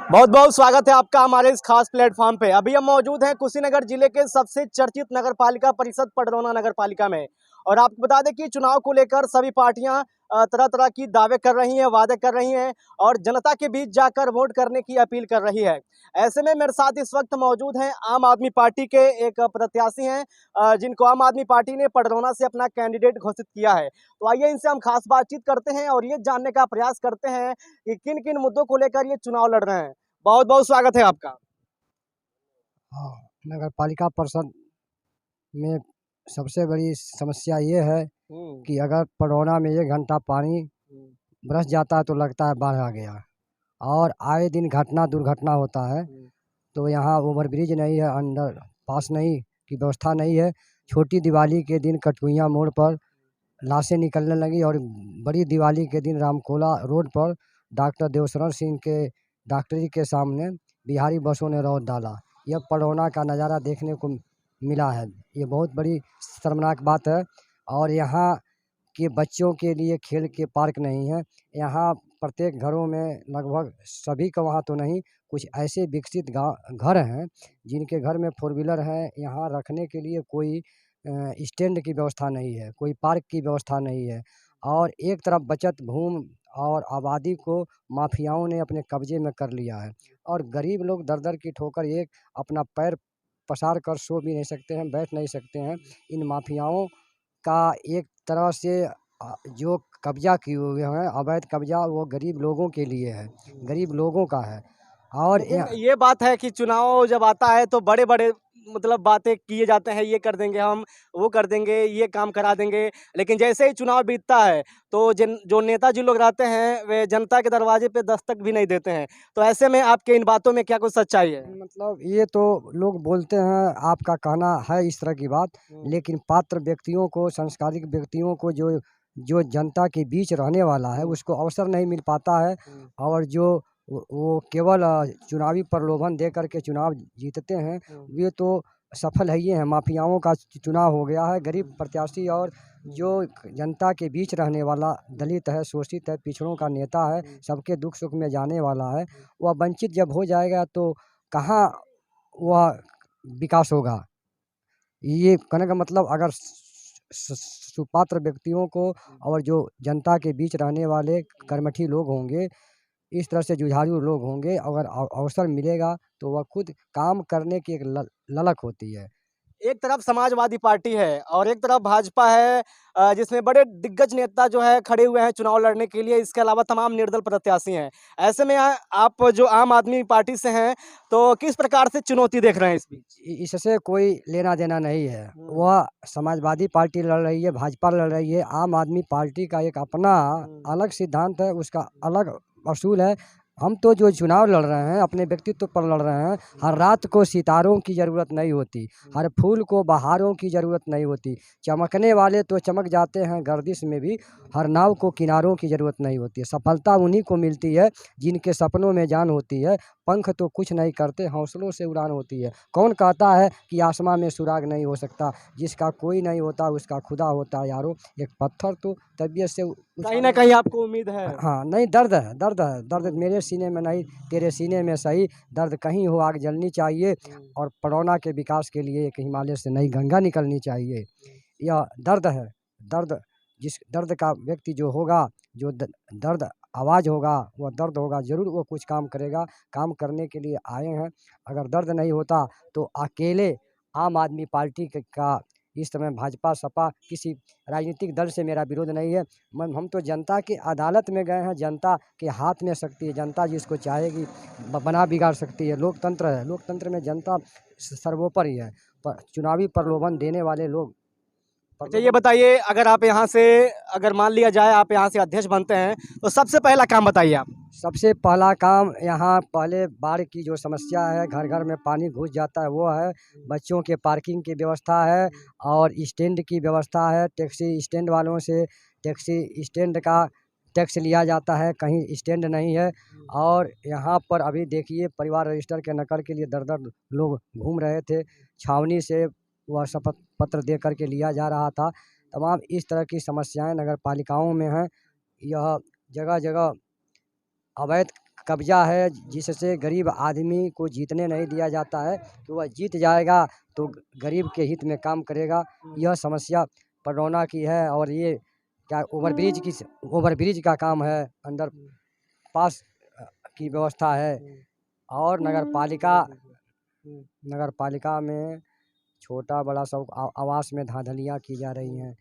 बहुत बहुत स्वागत है आपका हमारे इस खास प्लेटफॉर्म पे। अभी हम मौजूद हैं कुशीनगर जिले के सबसे चर्चित नगर पालिका परिषद पडरौना नगर पालिका में। और आपको बता दें कि चुनाव को लेकर सभी पार्टियां तरह तरह की दावे कर रही हैं, वादे कर रही हैं और जनता के बीच जाकर वोट करने की अपील कर रही है। ऐसे में मेरे साथ इस वक्त मौजूद हैं आम आदमी पार्टी के एक प्रत्याशी हैं, जिनको आम आदमी पार्टी ने पडरौना से अपना कैंडिडेट घोषित किया है। तो आइए इनसे हम खास बातचीत करते हैं और ये जानने का प्रयास करते हैं कि किन किन मुद्दों को लेकर ये चुनाव लड़ रहे हैं। बहुत बहुत स्वागत है आपका। हाँ, नगर पालिका परिषद में सबसे बड़ी समस्या ये है कि अगर पडरौना में 1 घंटा पानी बरस जाता है तो लगता है बाढ़ आ गया। और आए दिन दुर्घटना होता है। तो यहाँ ओवरब्रिज नहीं है, अंडर पास नहीं की व्यवस्था नहीं है। छोटी दिवाली के दिन कटकुइयाँ मोड़ पर लाशें निकलने लगी और बड़ी दिवाली के दिन रामकोला रोड पर डॉक्टर देवशरण सिंह के डॉक्टरी के सामने बिहारी बसों ने रौंद डाला। यह पडरौना का नज़ारा देखने को मिला है। ये बहुत बड़ी शर्मनाक बात है। और यहाँ के बच्चों के लिए खेल के पार्क नहीं है। यहाँ प्रत्येक घरों में लगभग सभी का वहाँ तो नहीं, कुछ ऐसे विकसित घर हैं जिनके घर में 4 व्हीलर है। यहाँ रखने के लिए कोई स्टैंड की व्यवस्था नहीं है, कोई पार्क की व्यवस्था नहीं है। और एक तरफ बचत भूमि और आबादी को माफियाओं ने अपने कब्जे में कर लिया है। और गरीब लोग दर-दर की ठोकर एक अपना पैर पसार कर सो भी नहीं सकते हैं, बैठ नहीं सकते हैं। इन माफियाओं का एक तरह से जो कब्जा किए हुए हैं, अवैध कब्जा, वो गरीब लोगों के लिए है, गरीब लोगों का है। और लेकिन ये बात है कि चुनाव जब आता है तो बड़े बड़े मतलब बातें किए जाते हैं, ये कर देंगे हम, वो कर देंगे, ये काम करा देंगे। लेकिन जैसे ही चुनाव बीतता है तो जो नेताजी लोग रहते हैं वे जनता के दरवाजे पे दस्तक भी नहीं देते हैं। तो ऐसे में आपके इन बातों में क्या कुछ सच्चाई है? मतलब ये तो लोग बोलते हैं, आपका कहना है इस तरह की बात, लेकिन पात्र व्यक्तियों को, संस्कारिक व्यक्तियों को, जो जो जनता के बीच रहने वाला है उसको अवसर नहीं मिल पाता है। और जो वो केवल चुनावी प्रलोभन दे करके चुनाव जीतते हैं, वे तो सफल ही हैं। माफियाओं का चुनाव हो गया है। गरीब प्रत्याशी और जो जनता के बीच रहने वाला दलित है, शोषित है, पिछड़ों का नेता है, सबके दुख सुख में जाने वाला है, वह वंचित जब हो जाएगा तो कहाँ वह विकास होगा। ये कहने का मतलब, अगर सुपात्र व्यक्तियों को और जो जनता के बीच रहने वाले कर्मठी लोग होंगे, इस तरह से जुझारू लोग होंगे, अगर अवसर मिलेगा तो वह खुद काम करने की एक ललक होती है। एक तरफ समाजवादी पार्टी है और एक तरफ भाजपा है, जिसमें बड़े दिग्गज नेता जो है खड़े हुए हैं चुनाव लड़ने के लिए। इसके अलावा तमाम निर्दल प्रत्याशी हैं। ऐसे में आप जो आम आदमी पार्टी से हैं तो किस प्रकार से चुनौती देख रहे हैं इस बीच? इससे कोई लेना देना नहीं है। वह समाजवादी पार्टी लड़ रही है, भाजपा लड़ रही है। आम आदमी पार्टी का एक अपना अलग सिद्धांत है, उसका अलग असूल है। हम तो जो चुनाव लड़ रहे हैं अपने व्यक्तित्व पर लड़ रहे हैं। हर रात को सितारों की ज़रूरत नहीं होती, हर फूल को बहारों की ज़रूरत नहीं होती। चमकने वाले तो चमक जाते हैं गर्दिश में भी, हर नाव को किनारों की ज़रूरत नहीं होती। सफलता उन्हीं को मिलती है जिनके सपनों में जान होती है। पंख तो कुछ नहीं करते, हौसलों से उड़ान होती है। कौन कहता है कि आसमां में सुराग नहीं हो सकता? जिसका कोई नहीं होता उसका खुदा होता है यारो। एक पत्थर तो तबीयत से कहीं ना कहीं आपको उम्मीद है? हाँ, नहीं, दर्द है, दर्द है, दर्द मेरे सीने में नहीं, तेरे सीने में सही। दर्द कहीं हो, आग जलनी चाहिए। और पडरौना के विकास के लिए एक हिमालय से नई गंगा निकलनी चाहिए। यह दर्द है। दर्द, जिस दर्द का व्यक्ति जो होगा, जो दर्द आवाज़ होगा, वह दर्द होगा, ज़रूर वो कुछ काम करेगा। काम करने के लिए आए हैं। अगर दर्द नहीं होता तो अकेले आम आदमी पार्टी का इस समय भाजपा सपा किसी राजनीतिक दल से मेरा विरोध नहीं है। हम तो जनता की अदालत में गए हैं। जनता के हाथ में शक्ति है। जनता जिसको चाहेगी बना बिगाड़ सकती है। लोकतंत्र है, लोकतंत्र में जनता सर्वोपरि है। पर चुनावी प्रलोभन देने वाले लोग अच्छा ये बताइए, अगर आप यहाँ से, अगर मान लिया जाए आप यहाँ से अध्यक्ष बनते हैं तो सबसे पहला काम बताइए आप। सबसे पहला काम, यहाँ पहले बाढ़ की जो समस्या है, घर घर में पानी घुस जाता है, वो है। बच्चों के पार्किंग की व्यवस्था है और स्टैंड की व्यवस्था है। टैक्सी स्टैंड वालों से टैक्सी स्टैंड का टैक्स लिया जाता है, कहीं स्टैंड नहीं है। और यहाँ पर अभी देखिए, परिवार रजिस्टर के नकल के लिए दर-दर लोग घूम रहे थे। छावनी से वह शपथ पत्र दे कर के लिया जा रहा था। तमाम इस तरह की समस्याएँ नगर पालिकाओं में हैं। यह जगह-जगह अवैध कब्जा है, जिससे गरीब आदमी को जीतने नहीं दिया जाता है कि वह जीत जाएगा तो गरीब के हित में काम करेगा। यह समस्या पडरौना की है। और ये क्या ओवरब्रिज का काम है, अंडर पास की व्यवस्था है। और नगर पालिका में छोटा बड़ा सब आवास में धांधलियाँ की जा रही हैं।